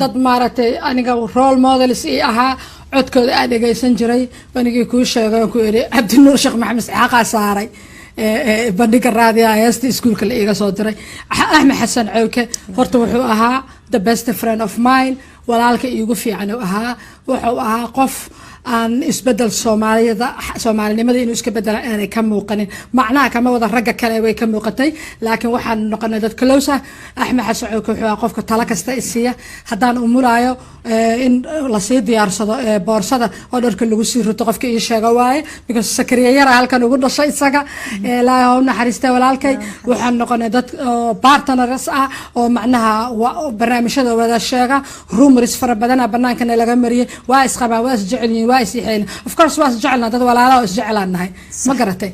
dad maaragtay aniga role models ii ahaa codkooda aad dhegaysan jiray banigii kuu sheegay oo ku yidhi cabdinuur sheekh maxamed isxaaqaa saaray bandhiga raadiya heesta iskuulka la iiga soo diray axmed xasan cawke horta wuxuu ahaa the best friend of mine walaalka iigu fiican uu ahaa wuxuu ahaa qof aan isbedel soomaalinimada inuu iska bedela aanay ka muuqanin macnaha kama wada ragga kale way ka muuqatay laakiin waxaan noqonay dad close ah axmed xasan cawke wuxuu ahaa qofka tala kasta isiiya haddaan umulaayo in lasii diyaarsado boorsada oo dharka lagu sii rito qofka ii sheega waaye because sakariya yara halkan ugu dhashay isaga ilaahay ha u naxariistay walaalkay waxaan noqonay dad partners ah oo macnaha barnaamijyada wada sheega rumors fara badan bannaankana laga mariyay waa isqabaan waa isjecel yihiin waa isixeen of course waa isjecelna dad walaalo oo isjecelaanahay ma garatay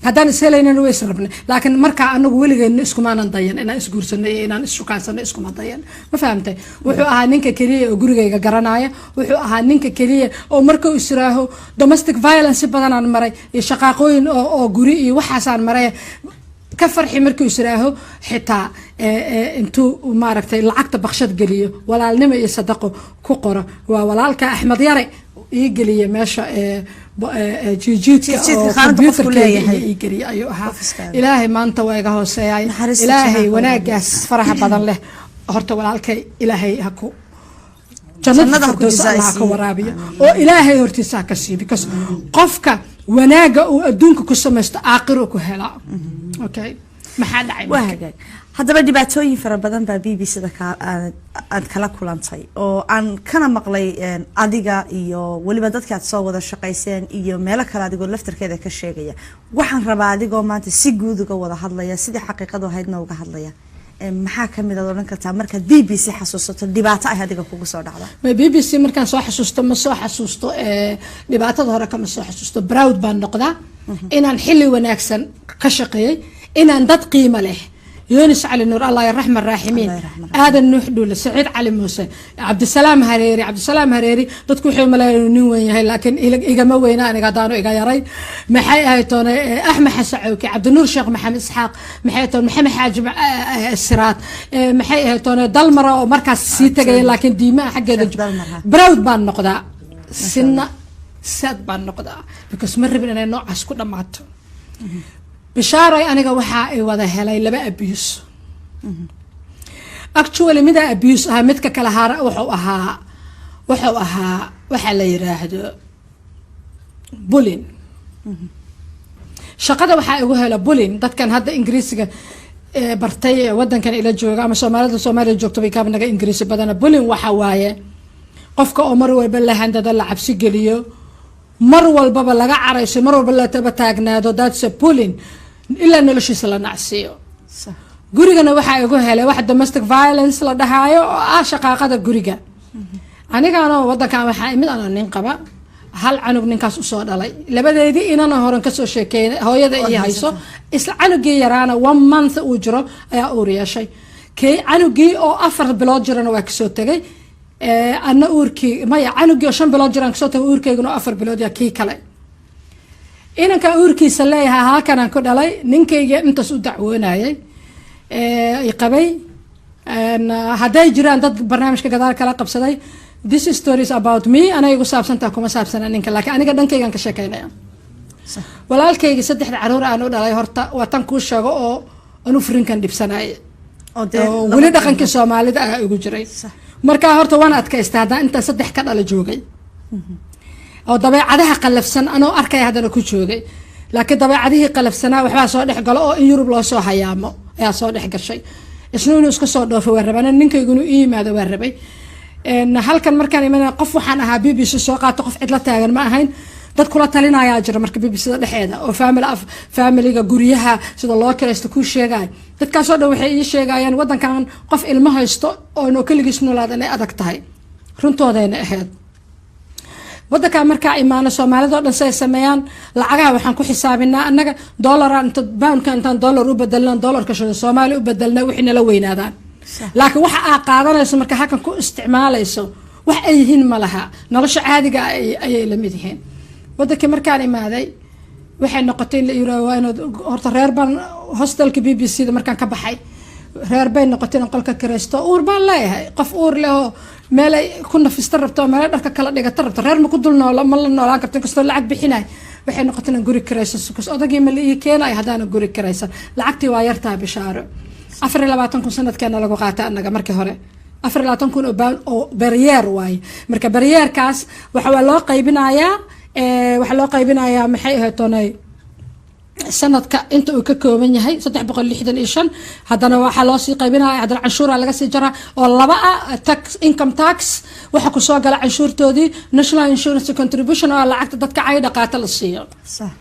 haddaan ishelaynin way israbnay laakiin markaa anagu weligeena iskumaanan dayan inaan isguursanay iyo inaan isshukaansano iskuma dayan ma fahamtay wuxuu ahaa ninka keliya oo gurigayga garanaya wuxuu ahaa ninka keliya oo markuu israaho domestic violence badanaan maray iyo shaqaaqooyin oo guri iyo waxaasaan maray ka farxi markuu israaho xitaa intuu maaragtay lacagta bakshad geliyo walaalnimo iyo sadaqo ku qoro waa walaalka axmed yare ii geliya meesha jijiidka oo computerka ii geliya ayuu ahaa ilaahay maanta waa iga hooseeyay ilaahay wanaagaas faraha badan leh horta walaalkay ilaahay ha ku jannada ha ka waraabiyo oo ilaahay hortiisa ka siiyo because qofka wanaaga uu adduunka ku samaysto aakhiro ku helaa okay maxaa dhacay haddaba dhibaatooyin fara badan baa BBC-da aad kala kulantay oo aan kana maqlay adiga iyo waliba dadka aad soo wada shaqayseen iyo meelo kale adigoo laftarkeeda ka sheegaya waxaan rabaa adigoo maanta si guud uga wada hadlaya sidii xaqiiqadu ahaydna uga hadlaya maxaa kamid ah odhan kartaa markaad BBC xasuusato dhibaato ay adiga kugu soo dhacda BBC markaan soo xasuusto ma soo xasuusto dhibaatada hore kama soo xasuusto proud baan noqdaa inaan xilli wanaagsan ka shaqeeyay inaan dad qiimo leh يونس علي نور الله يرحم الراحمين هذا النوح دول سعيد علي موسى عبد السلام هريري dadku waxay malaynayaan nin weyn yahay laakiin igama weyna aniga daano iga yaray maxay ahay toona axmed xasan cawke cabdinuur sheekh maxamed isxaaq maxay toona maxamed xaajib siraad maxay ahay toona dalmara oo markaas sii tagay laakiin diimaha xaggeeda proud baan noqdaa sinna sad baan noqdaa because ma rabin inay noocaas ku dhamaato bishaaray aniga waxaa ay wada helay laba abuse actually mida abuse ah midka kala haara wuxuu ahaa waxa la yiraahdo bullying shaqada waxa ay ugu hela bullying dadkan hadda ingiriisiga bartay wadankan ila jooga ama Soomaaliya joogto bay ka naga ingiriisi badana bullying waxa waaye qofka oo mar walba la handada la cabsi geliyo mar walba laga carayso mar walba la taba taagnaado that's a bullying ila noloshiisa la nacsiyo gurigana waxa ay ugu helay wax domestic violence la dhahayo oo shaqaaqada guriga anigaana wadankan waxa mid aan nin qaba hal canug ninkaas u soo dhalay labadeedii inana horan ka soo sheekeeyay hooyada ay hayso isla canugii yaraana 1 month uu jiro ayaa uu yeeshay kay canugii oo 4 bilood jirana waa ka soo tagay ana uurkii maya canugii oo 5 bilood jiraan ka soo tagay uurkeyguna 4 bilood yaa kii kale inanka uurkiisa leeyahay halkan aan ku dhalay ninkayga intaas u dacwoonayay ay qabay haday jiraan dad barnaamijka gadaal kala qabsaday this story is about me ana igu saabsantaa kuma saabsana ninka laakiin aniga dhankaygan ka sheekaynaya walaalkayga 3 caruur aan u dhalay horta waa tan ku sheego oo anu frinkan dibsanay oo wali dhaqankii Soomaalida ah ugu jiray marka horta waan adkaystay hadda inta 3 ka dhala joogay oo dabeecadaha qalafsan anoo arkay hadana ku joogay laakiin dabeecadihii qalafsanaa waxba soo dhex galo oo in Yurub loo soo hayaamo ayaa soo dhex gashay isna inuu iska soo dhoofay waa rabana ninkayguna ii yimaado waa rabay halkan markaan iman qof waxaan ahaa BBC soo qaato qof cid la taagan ma ahayn dad kula talinaya jira marka BBC-da dhexeeda oo family-ga guriyaha sida loo kireysto ku sheegay dadkaas oo dhan waxay ii sheegayaan wadankan qof ilmo haysto oo inoo kaligiis noolaad inay adag tahay runtoodayna ahayd wadanka markaa imaano Soomaalida oo dhan say sameeyaan lacagaha waxaan ku xisaabinaa annaga dollar inta pound kan tan dollar u bedelan dollarka Soomaali u bedelna wixii la weynaadaan laakiin waxa ay qaadanayso marka halkan ku isticmaalayso wax ay yihiin ma laha nolosha caadiga ay la mid yihiin wadanka markaan imaaday waxay noqotay la yiraahdo waa inuu horta reer ban hostelka BBC-da markaan ka baxay reer bay noqoteen qolka kiraysto uur baan leeyahay qof uur leh oo meel ay ku nafista rabto meel dharka kala dhigata rabto reer ma ku dul nool ma la noolaan karto kastoo lacag bixinay waxay noqoteen guri kiraysto kus odagii ma ii keenay hadaan guri kiraysan lacagtii waa yartaa bishaaro 24 sanadkeena lagu qaatay anaga markii hore 24 oo barrier waay marka barrierkaas waxa loo qaybinayaa maxay ahaytoonay sanadka inta uu ka kooban yahay 365 hadana waxa loo sii qaybinayaa hadana canshuura laga sii jaraa oo laba tax income tax waxa ku soo gala canshuurtoodii national insurance contribution oo lacagta dadka ay dhaqaata la siiyo صح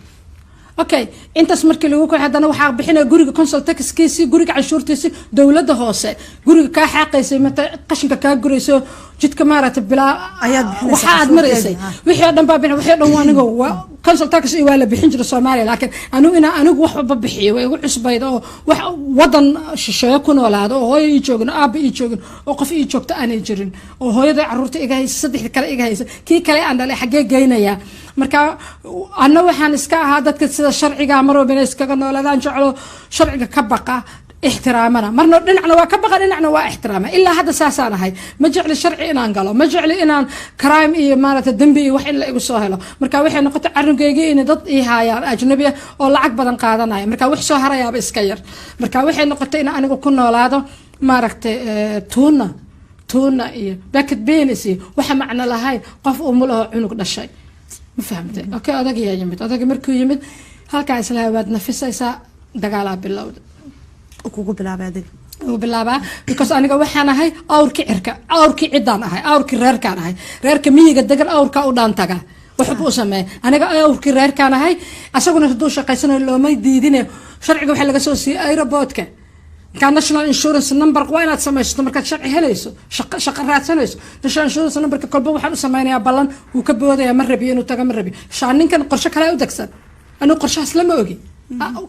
okay intaas markii lagu kooxay hadana waxa bixinaya guriga council taxkiisi guriga canshuurtiisi dawladda hoose guriga ka xaqaysay mata qashinka ka gurayso jidka maarata bilaa waxa aad maraysay wixii dhan baa bixin wixii dhan waaniga council tax iyo wala bixin jira Soomaaliya laakiin anigu wax ba bixiyo way ugu cusbaydo oo wax wadan shisheeye ku noolaado oo hooyo ii joogno aab ii joogno oo qof ii joogto aanay jirin oo hooyada carruurta iga haysa saddex kale iga haysa kii kale aan dhalay xagee geynaya marka anna waxaan iska ahaa dadka sida sharciga marwabina iskaga noolaadaan jeclo sharciga ka baqa احترامنا مرنا دنعنا وكبقى دنعنا واحترامه الا هذا ساسان هاي ما جعل شرعي ان قالو ما جعل ان كرايم اي مالت الدنبي wax in la igu soo helo marka waxay noqotay arrinkeyga in dad ii haayaan ajnabi oo lacag badan qaadanaya marka wax soo harayaaba iska yar marka waxay noqotay in anigu ku noolaado maaragtay tuuna iyo bakad beenisi waxa macna lahayn qof uu mulaha cunug dhashay ma fahamtay okay odagii yimid markuu yimid halka isla waad nafisaysa dagaal bilowda ugu bilaabay because aniga waxaan ahay awrki cidaan ahay awrki reerkaan ahay reerka miyiga degan awrka u dhaantaga waxba u sameey aniga awrki reerkaan ahay asaguna haduu shaqaysanayo looma diidine sharciga waxa laga soo siiyay aeroportka ka national insurance number waa inaad samaysto markaad sharci helayso shaqo raadsanayso national insurance number ka kolba waxaan u samaynayaa ballan uu ka boodaya ma rabi inuu taga ma rabi shaaninkan qorshe kale u dagsan anu qorshahaas lama ogi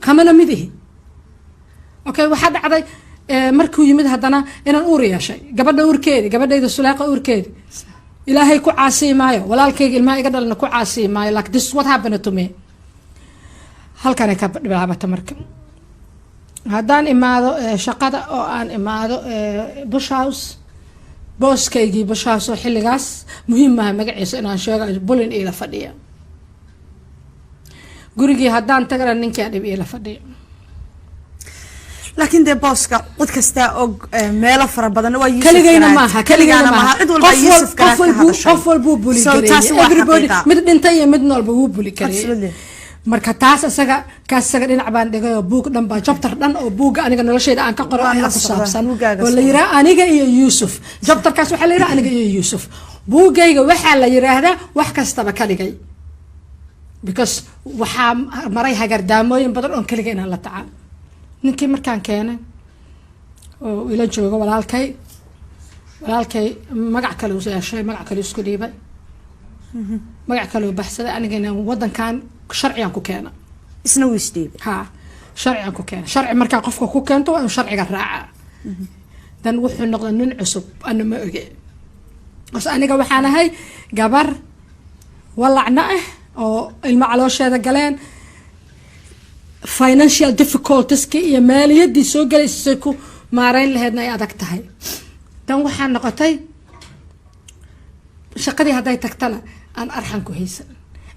kamana midihi okay waxa dhacday markuu yimid hadana inaan uur yeeshay gabadhayda Sulaaqa uurkeedi ilaahay ku caasiimaayo walaalkayga ilmaha iga dhalna ku caasiimaayo like this what happened to me halkan ka bilaabata marka hadaan imaado shaqada oo aan imaado bush house booskaygii bush house oo xilligaas muhiim ah magaciisa inaan sheego bulin ila fadhiya gurigii hadaan tagara ninkii dhib ila fadhiya لكن ده بوسكا قد كستا أو ميلا فربنا ويوسف كلينا معها قفل بوبولي everybody مد انتي مدنا البوبولي كريه marka taas asaga dhinac baan dhigay buug dhan baa chapter dhan oo buug aniga noloshayda aan ka qoro aan ku saabsan oo la yiraahdo aniga iyo Yusuf chapterkaas waxa la yiraahdaa aniga iyo Yusuf buugayga waxa la yiraahdaa wax kastaba ka dhigay because waxa maray hagardaamooyin badan oo kaliya inaan la tacaal ninkii markaan keenay oo ila joogo walaalkay magac kale uu yeeshay magac kale isku dhiibay magac kale uu baxsaday anigana wadankan sharciyan ku keena isna uu isdhiibay ha sharciyan ku keena sharci marka qofka ku keento waa sharciga raaca dan wuxuu noqday nin cusub ana ma oge bas aniga waxaan ahay gabar walacna oo ilma caloosheeda galeen financial difficulties iyo maaliyadii soo galaysay ku maareyn lahaydna ay adag tahay tan waxaan noqotay shaqadii haday tagtana aan arxan ku haysan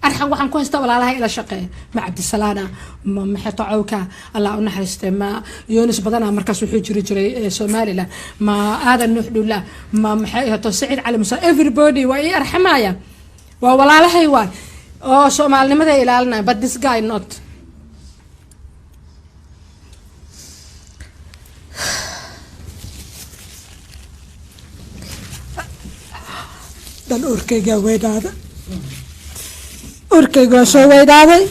arxan waxaan ku haystaa walaalaha ila shaqeeyo ma Cabdisalaana ma maxato cawka Allah u naxariistay ma Yunus badana markaas wuxuu jiray Soomaaliland ma aadan nuuxdula ma maxay hato Saciid Cali Musa everybody waa ay arxamaya waa walaalahay waa oo Soomaalinimada ilaalinay but this guy not dan urkayga soo weydaaday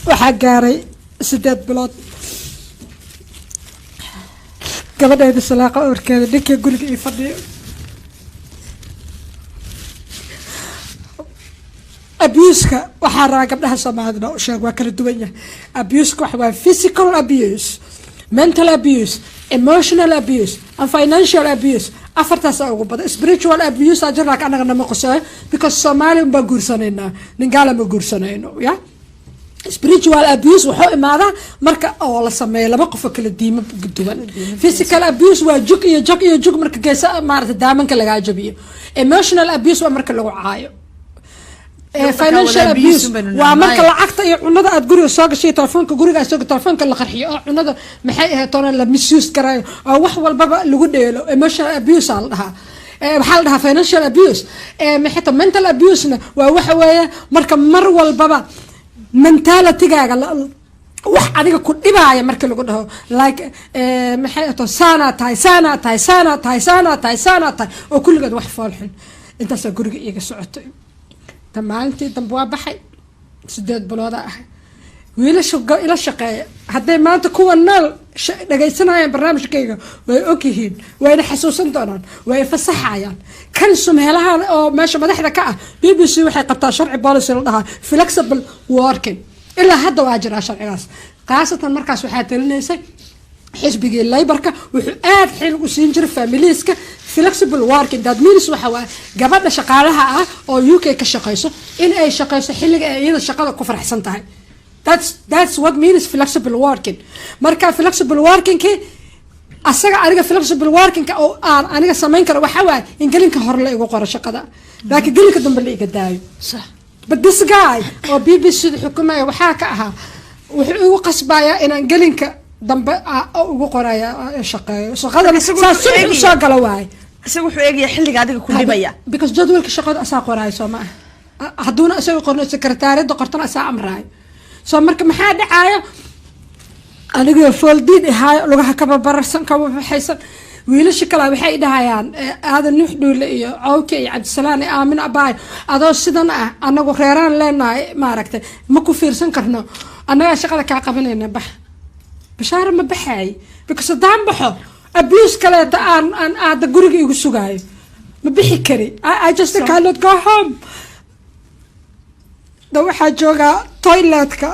waxaa gaaray 8 bilood gabadhayda Sulaaqa urkeeda ninkii guriga ii fadhiyo abuse-ka waxaa rabaa gabdhaha Soomaalida oo sheeg waa kala duwan yahay abuse-ka waxa waa physical abuse mental abuse emotional abuse and financial abuse afartaas ugu badan spiritual abuse ajirka anaga nama qosay because Soomaali ba guursanayna ningaala ma guursanayno ya spiritual abuse wuxuu imaadaa marka oo la sameeyo laba qof oo kala diimo duwan. Physical abuse waa jug marka geesa maarata daamanka lagaa jabiyo. Emotional abuse waa marka lagu caayo. Financial abuse waa marka lacagta iyo cunada aad guriga soo gashay telefoonka guriga soo gashay telefoonka la qarxiyo oo cunada maxay ahayd toona la misuse karayo oo wax walbaba lagu dheelo. Emotional abuse la dhahaa. waxaa la dhahaa financial abuse. maxay mental abuse na waa waxa weeye marka mar walbaba mentalitygaaga wax adiga ku dhibaaya marka lagu dhaho like maxay ahayd saana tahay oo kulligeed wax foolxun intaas guriga iyaga socotay. maalintii dambe waa baxay 8 bilood ah wiilasha ila shaqeeya hadday maanta kuwa nool dhagaysanayaan barnaamijkayga way ogyihiin wayna xasuusan doonaan way fasaxayaan kan sumeelaha oo meesha madaxda ka ah BBC waxay qabtaa sharci policy la dhahaa flexible working ilaa hadda waa jira sharcigaas qaasatan markaas waxaa talinaysay xisbigii Labourka wuxuu aad xil u siin jiray familieska flexible working that means waxa waa gabadha shaqaalaha ah oo UK ka shaqeyso in ay shaqeyso xilliga ay iyada shaqada ku faraxsan tahay. That's what means flexible working. marka flexible working ki asaga aniga flexible working ka oo aan aniga sameyn karo waxa waa in gelinka hor la igu qoro shaqada laakiin gelinka dambe la iga daayo. صح. But this guy oo BBC xukumayo waxa ka ahaa wuxuu igu qasbayaa inaan gelinka dambe ugu qoraya shaqeeyo shaqada soo gala waay isagu wuxuu eegaya xilliga adiga ku dhibaya because jadwalka shaqada asaa qoraayo soo ma haduuna isagu qorno secretariat qortana asaa amraay soo marka maxaa dhacayo aniga foldid ahay lugaha ka barbarsan ka waxaysan wiilasha kale waxay dhahayaan aadan nuux dhuule iyo cawke iyo cabdisalaan iyo aamin abaay adoo sidan ah anagu reeraan leenahay maaragtay ma ku fiirsan karno anaga shaqada ka qabanayna bax bashaar ma baxay because daan baxo abuse kale aan aad guriga igu sugaayo ma bixi kari I just cannot go home. da waxa jooga toiletka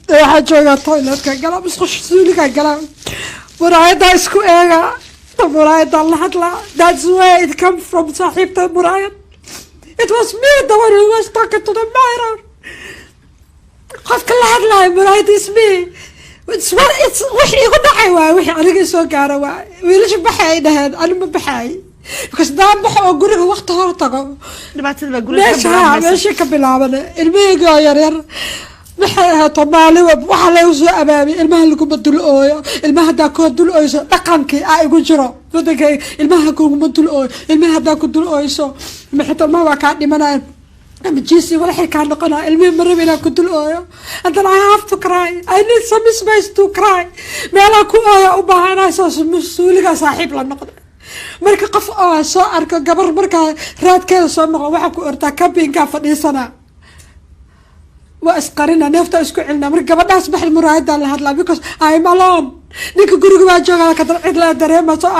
waxaa jooga toiletka gala musqush suuliga gala muraayada isku eega muraayada la hadla that's where it come from saaxiibta muraayad. It was me the one who was talking to the mirror. qofka la hadlayo muraayad is me. It's wixii igu dhacay waa wixii aniga soo gaara waa wiilasha baxay dhahaan anima baxay because daan baxo oo guriga waqti hor tago dhibaatada guriga meesha ka bilaabana ilmahayga yaryar maxay ahaato maalin waxa la soo abaabay ilmaha lagu badul ooyo ilmaha hadaa ku dul ooyso dhaqankii ay igu jiro wadanka ilmaha ku badul ooyo ilmaha hadaa ku dul ooyso maxay ma waa ka dhimanay ama jiisi wala xilka noqona ilmaha marab ina ku dul ooyo and then I have to cry. I need some space to cry meela ku ooyo u baahanaa soo masuuliga saaxiib la noqdo marka qof oo soo arko gabar marka raadkeeda soo noqo waxa ku ortaa campinga fadhiisana waa isqarina neefta isku cilna marka gabadhaas baxay muraayada la hadlaa because I'm alone ninka guriga waa jooga ka cid la dareemo soo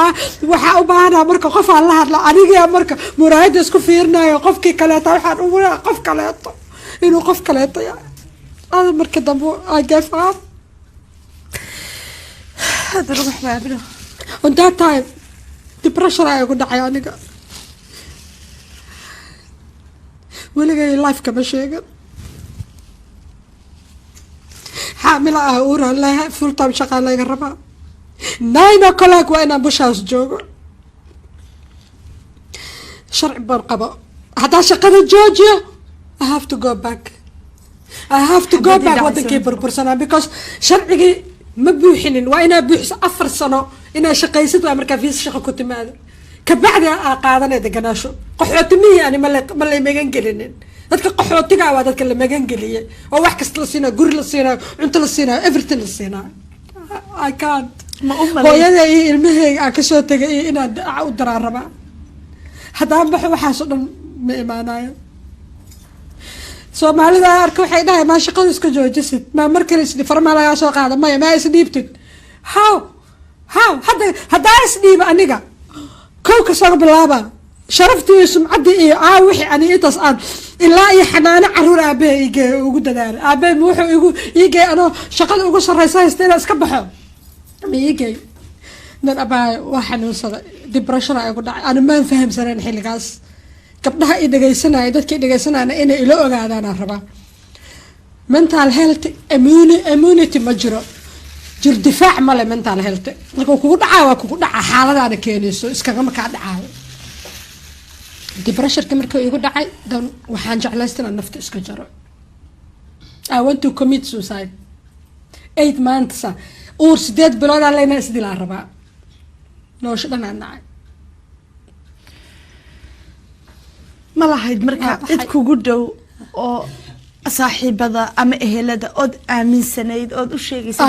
waxa u baahanaa marka qof aan la hadla aniga marka muraayada isku fiirnayo qofkii kale taa waxaan u waraa qof kale inuu qof kale taa marka dambe I gave up. hada ruux baabilo on that time depression ay ugu dhacay aniga weligay life kama sheegan حاملة أورا لها فول تايم شغالة يقربها 9 o'clock وأنا بوشاوس جوجو شرع برقبة هذا شغالة جوجو I have to go back ودنكي برسنة because شرعي ما بيوحنين وأنا بيحس 4 سنة إنا شقيست وأمريكا في شقة كنت ماذا كبعد قاعدة دقناشو قحوتمي يعني ملي ميغان قلنين dadka qaxootiga waa dadka la magan galiyay oo wax kasta la siinaa guri la siinaa cunto la siinaa everything la siinaa I can't ma hooyada iyo ilmahayga aan kasoo tagay inaan u daraan rabaa haddaan baxo waxaas oo dhan ma imaanayo soomaalida arka waxay dhahay maa shaqada iska joojisid maa markale farmaa lagaa soo qaada maya maa isdhiibtid how haddaa isdhiiba aniga kow kasoo bilaaba sharaftii sumcadii iyo wixii ani intaas aan ilaa iyo xanaano caruur aabe ugu dadaalay aabe wuxuu igu iigay anoo shaqada ugu sareysa haysteen iska baxo ma iigay nan abaa waa xanuunsada depression ay ugu dhacay ana ma fahamsanayn xilligaas gabdhaha i dhageysanaya dadka i dhageysanayana inay ila ogaadaanaan rabaa mental health immunity ma jiro jir difaac male mental health marka kugu dhacaa waa kugu dhacaa xaaladaana keenayso iskagama kaa dhacaayo depressionka markuu igu dhacay dan waxaan jeclaystay inaan nafta iska jaro I want to commit suicide 8 months uur 8 bilood aan leynaa isdilaa rabaa nolosha dhan aan nacay ma lahayd marka cid kugu dhow oo saaxiibada ama ehelada ood aaminsanayd ood u sheegaysa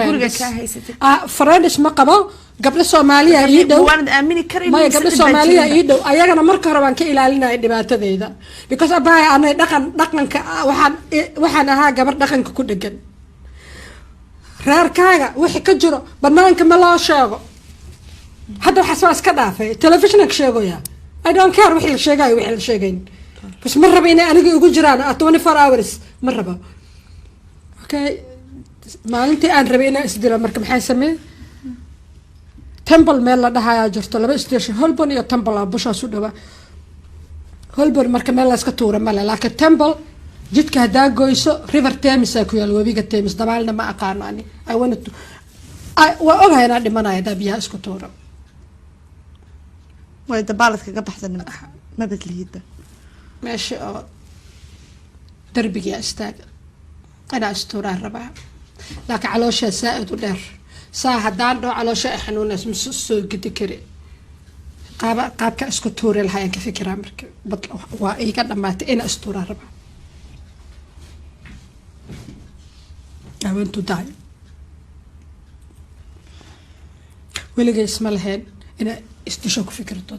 guriga ka haysatay friends ma qabo gabdho Soomaaliya ii dhow waan aamini karin ma gabdho Soomaaliya ii dhow ayagana marka hore waan ka ilaalinay dhibaatadeyda because abay anay dhaqanka waxaan ahaa gabar dhaqanka ku dhagan reerkaaga wixii ka jiro banaanka ma loo sheego hadda waxa iska dhaafay television-ka sheegoya I don't care wixii la sheegay wixii la sheegayn bas ma raba inay aniga ugu jiraan 24 hours ma raba okay maalintii aan rabay inaan isdilo marka maxay sameeyay temple meel la dhahayaa jirto laba station Holborn iyo temple bushaas u dhawa Holborn marka meel la iska tuura male laakiin temple jidka hadaa goyso river Thames ku yaal wabiga Thames dabaalna ma aqaan ani I want to waa ogahay inaan dhimanayo dabiyaha isku tuura way dabaaladka ka baxsan ma badliyada ماشي دربي استاج انا استورا ربع لكن على شيء سائد ودير ساعه دان دو على شيء حنون اسم سو قد كري قاب اسكو توري الحياه كفكره مرك بطل وا اي قدمات انا استورا ربع I want to die ولقى اسم الهين انا استشوك فكرته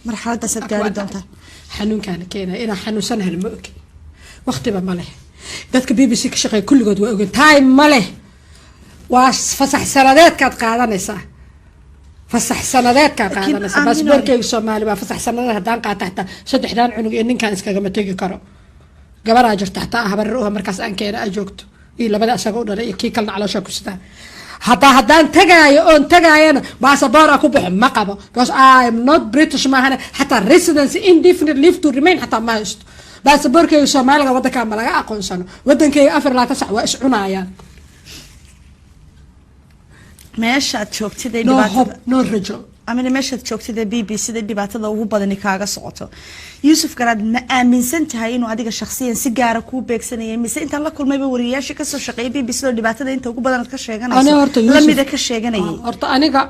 مرحلة سجاري دونتا حنون كان كينا إنا حنون سنة المؤكل وقت بماله ذاتك بي بي سي كشقي كل قد وأقول تايم ماله وفصح سندات كانت قاعدة نسا فصح سندات كانت قاعدة نسا بس بركي الصومالي ما فصح سندات هدان قاعدة تحت سد حدان عنق إنن كان إسكا قمت تيجي كارو قبل أجر تحتها برروها مركز أنكينا أجوكتو إلا بدأ ساقونا كي كلنا على شاكو ستان هدان تجاي أنا باسبور أكو بحب ما قبل because I am not British ما هنا حتى residence indefinite leave to remain حتى ما يست باسبور كي الصومالي قبل كامل لا أقول سنة ودن كي أفر لا تسع وإيش عنايا meeshaad joogtid no rajo amina meeshaad joogtid BBC da dhibaatada ugu badan kaaga socoto Yusuf Garaad ma aaminsan tahay inuu adiga shakhsiyan si gaar ah ku beegsanayay mise inta la kulmayba wariyaasha ka soo shaqeeyay BBC da dhibaatada inta ugu badan ka sheeganayso la mid ka sheeganayay horta aniga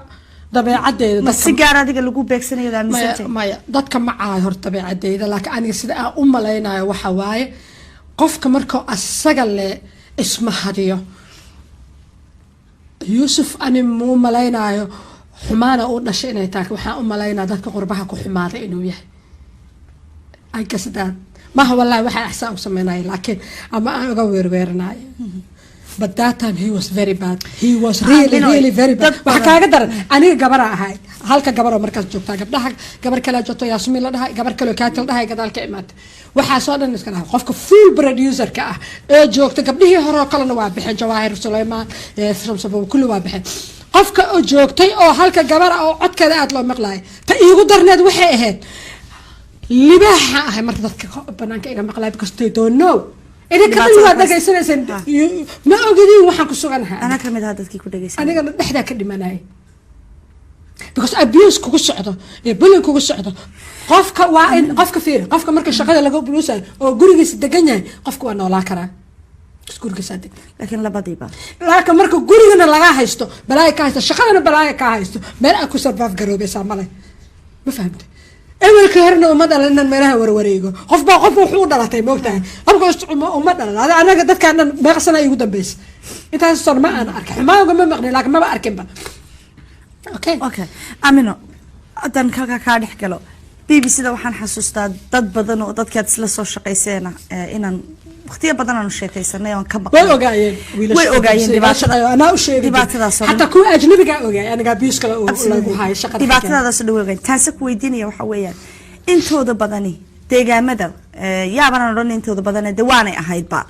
dabeecadeeda dadka si gaar adiga lagu beegsanayo aaminsan tahay maya dadka ma ahay horta dabeecadeeda laakiin aniga sida aan u maleynayo waxa waaye qofka markuu asaga le isma hadiyo Yusuf ani muu malaynayo xumaana uu dhashay inay tahay waxaan u malaynaa dadka qurbaha ku xumaaday inuu yahay ay kasdaan ma wallahi waxa ahsan u sameeyay laakiin ama aan uga weerweernaay but that time he was very bad he was really very bad waxa kaaga daran aniga gabar ahay halka gabar oo markaas joogta gabdhaha gabar kale joogto Yasmin la dhahay gabar kale kaatil dhahay gadaalka imaad waxa soo dhan iska dhahay qofka full producer ka ah ee joogta gabdhihii hore kalena waa bixin Jawaahir Suleymaan Shamsabo kullu waa bixin qofka oo joogtay oo halka gabar oo codkeeda aad loo maqlaay ta iigu darneed waxay ahayd libaxa ahay marka dadka banaanka iga maqlaay because they don't know إذا كان الواحد دقيسنا ما أقدر وحنا كسرناها أنا كمل هذا كي كده جيسنا أنا قلنا نحدا كده مناي because abuse كوكو السعودة bullying كوكو السعودة قف كوائن قف كثير قف كمركز شغالة لقوا بلوسة أو جورجس الدجنة قف كوانا ولا كرا جورجس صدق لكن لا بديبة لكن مركز جورجنا لقاه هيستو بلاي كايستو شغالة بلاي كايستو ما أكو سبب جروبي سامله ما فهمت أول كهرنا ومدى لأن الملاها وروريجو قف وحوض على تي موقتها أبغى ومدى هذا أنا قدرت كان بغسنا يقدم بس أنت صار ما أنا أركب ما أقوم مغني لكن ما بأركب أوكي أمينو أدن كاد حكلو BBC ده وحن حسوستا ضد بدن وضد كاد سلسو شقيسينا إن اختيار بدن أنا شقيسنا يوم كبر ويوجاين أنا وشيء حتى كل أجنبي قاعد أنا قاعد بيسكلا وهاي شقة دبعتنا ده سلوي وجاين تحسك ويديني وحويان أنتوا ده بدني تيجا مدى يا بنا نرون أنتوا ده بدني دواني أهيد با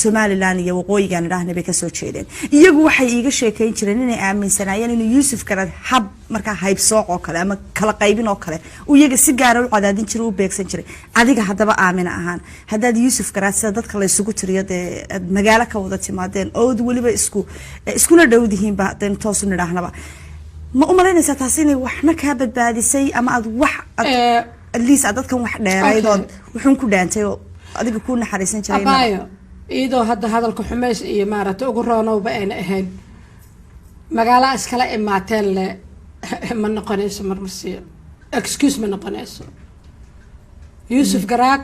Somaliland iyo waqooyigan idhaahna bay kasoo jeedeen iyagu waxay iiga sheekayn jireen inay aaminsanaayeen inuu Yuusuf Garaad hab markaa haybsooc oo kale ama kala qaybin oo kale uu iyaga si gaar ah u cadaadin jiray u beegsan jiray adiga haddaba aamin ahaan haddaad Yuusuf Garaad sida dadka la isugu tiriyo magaalo ka wada timaadeen oo waliba iskuna dhowdihiin ba dan toos u nidhaahnaba ma u malaynaysaa taasi inay waxna kaa badbaadisay ama aad wax at least dadkan wax dheeraydood wuxuun ku dhaantay oo adiga ku naxariisan jiray abaayo iyadoo hadda hadalka xumeys iyo maaragtay ugu roonowba ayna ahayn magaalo iskala imaateen le ma noqonayso marmarsiyo excuse ma noqonayso Yuusuf Garaad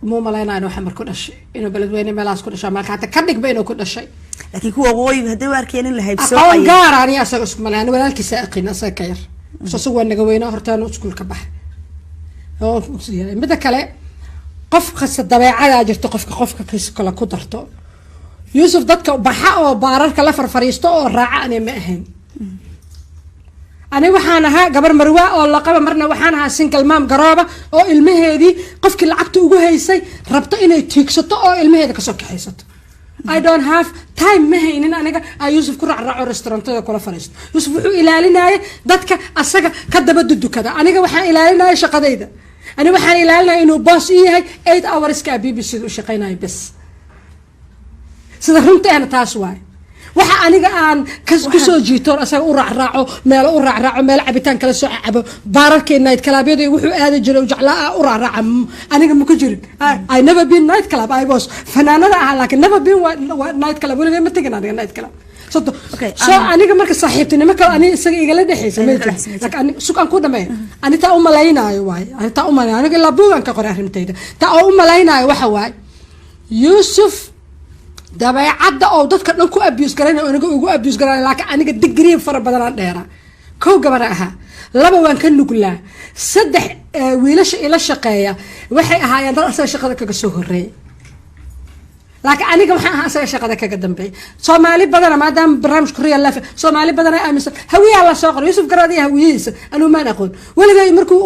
muu malaynaa inuu xamar ku dhashay inuu beledweyne meelahaas ku dhashay marka hata ka dhigba inuu ku dhashay laakiin kuwa waqooyiga hadday u arkeen in la haybsoo aqoon gaar ah aniga asaga isku malayn walaalkiisa aqin asaga ka yar isagu waa naga weyna hortaan iskuulka baxay oo midda kale qof khasa dabeecada jirto qofka kale ku darto Yuusuf dadka baxa oo baararka la farfariisto oo raaca anay ma ahayn ani waxaan ahaa gabar marwa oo la qaba marna waxaan ahaa single mom garooba oo ilmaheedii qofkii lacagta ugu haysay rabto inay tiigsato oo ilmaheeda ka soo kaxaysato I don't have time ma haynin aniga Yuusuf ku raaco restaurantada kula fariisto Yuusuf wuxuu ilaalinayay dadka asaga ka daba dudukada aniga waxaan ilaalinayay shaqadayda أنا waxaan ilaalinaa inuu boss yahay 8 hours ka BBC u shaqeynay bas sida runtii taas waay waxa aniga aan ku soo jiito asaga u raaco meel cabitaan kala soo cabo baararkeen night club-yada wuxuu aadi jiray u jeclaa u raaco aniga ma ku jirin I never been night club I was fanaanada ah laakiin never been night club waliba ma tagin aniga night club so aniga marka saaxiibtinimo kale ani isaga igala dhaxaysa ma jiro laakiin suuqan ku dhameey ani taa u malaynaayo waay taa u malaynaayo aniga la buugan ka qoray arintayda taa u malaynaayo waxa waay Yuusuf dabeecadda oo dadka dhan ku abuse gareeyay aniga ugu abuse gareeyay laakiin aniga degree fara badan dheera koow gabar aha laba waan ka nuglaa saddex wiilasha ila shaqeeya waxay ahaayeen dad asaga shaqada kaga soo horeeyay laakiin aniga waxaan ahaa asaga shaqada kaga dambeeyay Soomaali badan maadaama barnaamijku Real Life Soomaali badan ay aaminsan hawiya la soo qoray Yuusuf Garaad iyo hawiyiisa anu ma aqoon waligaa markuu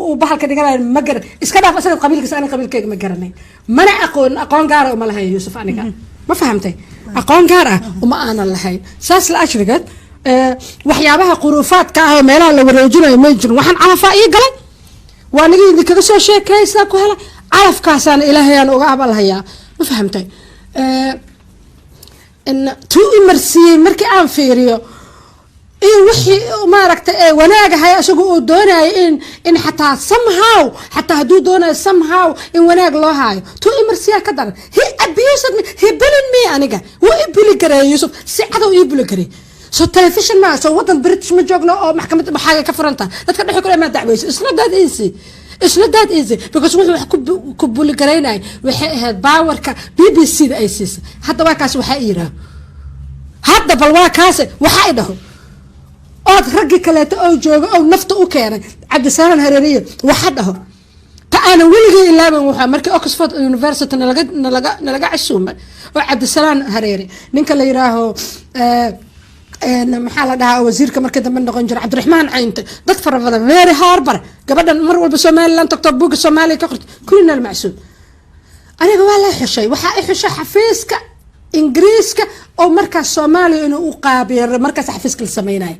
uu bahalka dhiganay ma garan iska dhaaf asaga qabiilkiisa aniga qabiilkayga ma garanay mana aqoon gaar ah uma lahayn Yuusuf aniga ma fahamtay aqoon gaar ah uma aanan lahayn saas la ashrigat waxyaabaha quruufaadka ah meelaha la wareejinayo ma jirin waxaan calafaa ii galay waa niga idinkaga soo sheekaysaa ku hela calafkaasaan ilaahay aan uga abalhayaa ما فهمتي إن تو إمرسي مركي أنا فيريو إيه وحي ما ركت وناجا هاي أشوفه دونا إن حتى somehow حتى هدو دونا somehow إن وناج الله هاي تو إمرسي كدر هي abused me هي بلن مي أنا جا وإبلي كريه يوسف سعده وإبلي كريه so television ما so وطن بريتش مجوجنا أو محكمة بحاجة كفرنتا لا تكون حكوا ما دعويس it's not that easy it's not that easy because we كبول كريناي وحيد باورك BBC ده أساس حتى واقعس وحيرة حتى بالواقعس وحيده أو رجع كلات أو جوج أو نفط أو كيرة عبد السلام هريرية وحده فأنا ولقي إلا من محمد كأكسفورد يونيفرسيتي نلقى السومة وعبد السلام هريري نك اللي يراه محل ده وزير كمركز من نقنجر عبد الرحمن عينته دكتور فضل ماري هاربر قبل مر بالسومالي لان تكتب بوك السومالي كقرت كلنا المعسول أنا ولا حشي وحشي حفيزك إنجليزك أو مركز السومالي إنه قابل مركز حفيزك السميناي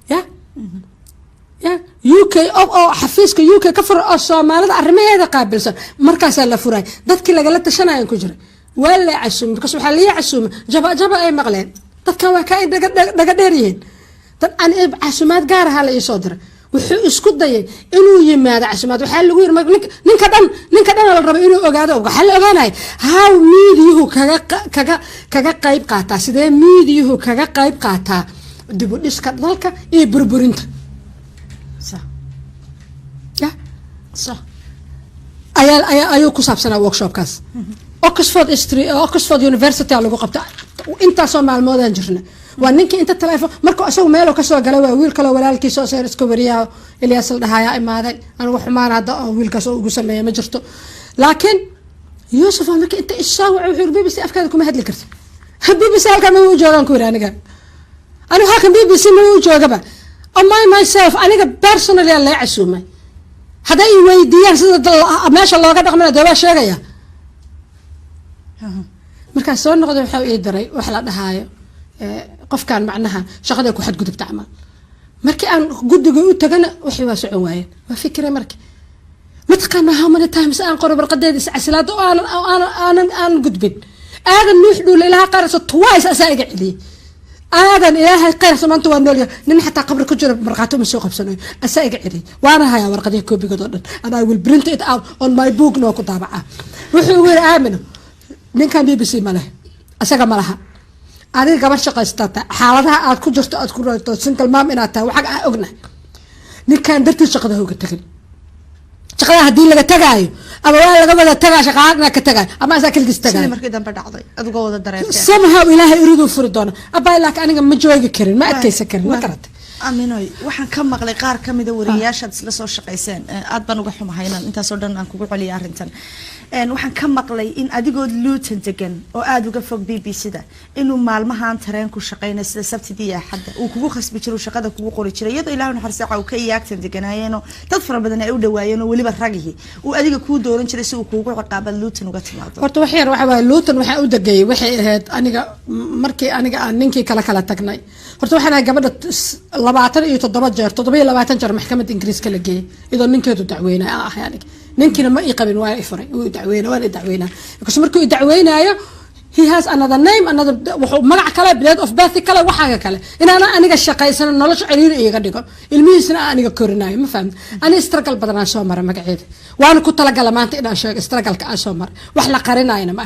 يا UK أو حفيزك UK كفر السومالي ده الرمي هذا قابل مركز اللي فراي ده كله قالت شنا ينكجر ولا عسوم بس وحليه عسوم جبا أي مغلين dadkan waa ka daga dheeriyeen dad aan casumaad gaar ah la soo diray wuxuu isku dayay inuu yimaado casumaad waxa lagu yiri ninka dhan la rabo inuu ogaado waxa la ogaanay how media kaga qayb qaata sidee media kaga qayb qaata dib u dhiska dalka iyo burburinta ayuu ku saabsanaa workshopkaas Oxford University lagu qabta inta soo maalmoodan jirna waa ninkii inta telefoon markuu asagu meel ka soo galay waa wiil kale walaalkiis oo soo iska wariyaa Ilyas la dhahayaa imaaday anigu xumaan hadda wiilkaas oo ugu sameeyay ma jirto laakiin Yuusuf markii inta ishaa wuxuu BBC afkaada kuma hadli karto BBC halka ma uu joogan ku aniga halka BBC ma uu joogaba myself aniga personally la casuumay hada ay weydiiyaan sida meesha looga dhaqmana dawaa sheegaya markaan soo noqday waxaa ii diray wax la dhahaayo qofkaan macnaha shaqada ku xadgudubta camal markii aan guddiga u tagana wixii waa socon waayeen waa fikray markii mataqaana how many times aan qoro warqadeeda iscasilaado oo aan gudbin aadan nuux dhuul ilaaha qarasa twice asaa iga celiyay aadan ilaahay qarasa maanta waa nool nin xataa qabri ku jira marqaato ma soo qabsanayo asaa iga celiyay waana hayaa warqadii koobigood oo dhan and I will print it out on my book noo ku daabaca wuxuu ugu yiri aamino ninkan BBC ma leh asaga ma laha adiga gabar shaqaysata xaaladaha aad ku jirto aad ku raato single mom inaad tahay waxa aan ognahay ninkan dartii shaqada uga tagay shaqada hadii laga tagaayo ama waa laga wada tagaa shaqaadna ka tagay ama asaa kaligiis tagay markii dambe dhacday adigoo wada dareertay somehow ilaahay iridu furi doona abay laakiin aniga ma joogi karin ma adkaysan karin ma karatay aminoy waxaan ka maqlay qaar kamida wariyaashaad isla soo shaqayseen aad baan uga xumahay inaan intaas oo dhan aan kugu celiyo arrintan waxaan ka maqlay in adigoo Luton degan oo aad uga fog BBC-da inuu maalmahan tareen ku shaqeynay sida Sabtidii iyo Axadda uu kugu khasbi jiray shaqada kugu qori jiray iyadoo Ilaahay naxariisto uu ka yaagtan deganaayeen dad fara badan ay u dhawaayeen oo waliba ragihii uu adiga ku dooran jiray si uu kugu ciqaabad Luton uga timaado horta wax yar waxa waa Luton waxa u dagay waxay ahayd aniga markii aniga aan ninkii kala tagnay horta waxaan ahay gabadha 27 jeer 27 jeer maxkamadda Ingiriiska la geeyay idoo ninkeedu dacweynaa ah aniga ninkina ma ii qabin waa i furay uu dacweynaa because markuu dacweynayo he has another name another wuxuu magac kale blade of birth kale waxa kale inaana aniga shaqaysan nolosha ciriir iga dhigo ilmihiisna aniga korinayo ma fahmid ani struggle badan soo maray magaceeda waan ku talagalay maanta inaan sheego struggle-ka aan soo maray wax la qarinayna ma